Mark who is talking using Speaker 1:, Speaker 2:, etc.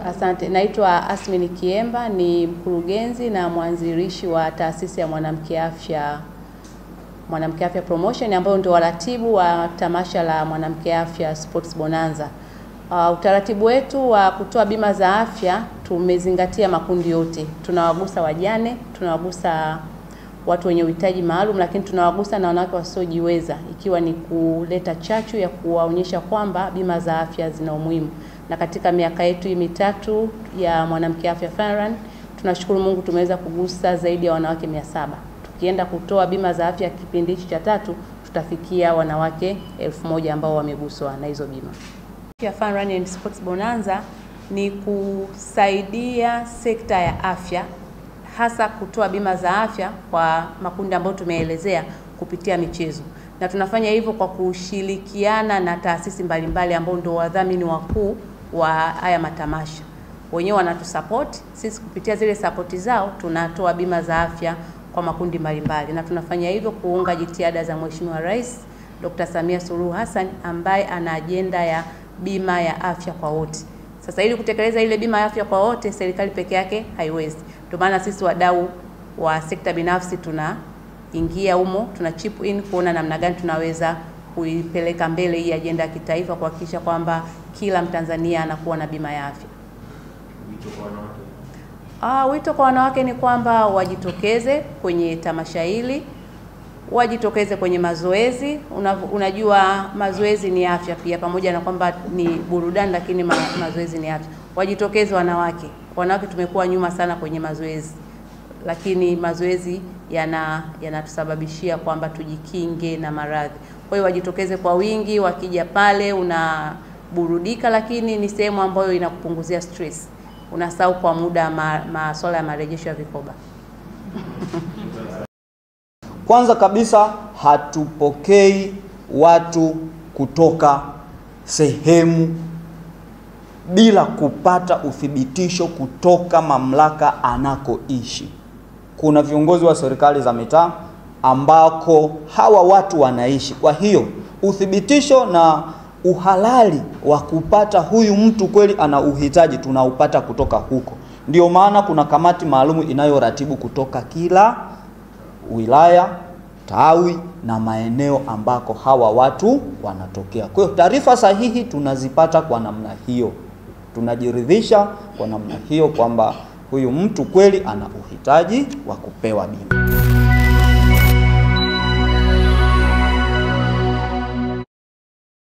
Speaker 1: Asante. Naitwa Asmini Kiemba, ni mkurugenzi na mwanzilishi wa taasisi ya Mwanamke Afya Promotion, ambayo ndio waratibu wa tamasha la Mwanamke Afya Sports Bonanza. Utaratibu wetu wa kutoa bima za afya tumezingatia makundi yote. Tunawagusa wajane, tunawagusa watu wenye uhitaji maalum, lakini tunawagusa na wanawake wasiojiweza, ikiwa ni kuleta chachu ya kuwaonyesha kwamba bima za afya zina umuhimu. Na katika miaka yetu hii mitatu ya Mwanamke Afya Fun Run, tunashukuru Mungu tumeweza kugusa zaidi ya wanawake 700. Tukienda kutoa bima za afya kipindi hiki cha tatu, tutafikia wanawake 1000 ambao wameguswa na hizo bima. Fun Run and Sports Bonanza ni kusaidia sekta ya afya, hasa kutoa bima za afya kwa makundi ambayo tumeelezea kupitia michezo. Na tunafanya hivyo kwa kushirikiana na taasisi mbalimbali ambao ndio wadhamini wakuu wa haya matamasha. Wenyewe wanatusupport, sisi kupitia zile support zao tunatoa bima za afya kwa makundi mbalimbali. Na tunafanya hivyo kuunga jitihada za Mheshimiwa Rais Dr. Samia Suluhu Hassan, ambaye ana ajenda ya bima ya afya kwa wote. Sasa ili kutekeleza ile bima ya afya kwa wote, serikali peke yake haiwezi. Ndio maana sisi wadau wa sekta binafsi tunaingia humo, tuna chip in kuona namna gani tunaweza kuipeleka mbele hii ajenda ya kitaifa, kuhakikisha kwamba kila Mtanzania anakuwa na bima ya afya. Wito kwa wanawake ni kwamba wajitokeze kwenye tamasha hili, wajitokeze kwenye mazoezi. Unajua mazoezi ni afya pia, pamoja na kwamba ni burudani, lakini mazoezi ni afya. Wajitokeze wanawake. Wanawake tumekuwa nyuma sana kwenye mazoezi, lakini mazoezi yanatusababishia kwamba tujikinge na maradhi. Kwa hiyo wajitokeze kwa wingi, wakija pale unaburudika, lakini ni sehemu ambayo inakupunguzia stress. Unasahau kwa muda masuala ya marejesho ya vikoba.
Speaker 2: Kwanza kabisa hatupokei watu kutoka sehemu bila kupata uthibitisho kutoka mamlaka anakoishi. Kuna viongozi wa serikali za mitaa ambako hawa watu wanaishi. Kwa hiyo uthibitisho na uhalali wa kupata huyu mtu kweli ana uhitaji tunaupata kutoka huko. Ndio maana kuna kamati maalumu inayoratibu kutoka kila wilaya, tawi na maeneo ambako hawa watu wanatokea. Kwa hiyo taarifa sahihi tunazipata kwa namna hiyo. Tunajiridhisha kwa namna hiyo kwamba huyu mtu kweli ana uhitaji wa kupewa bima.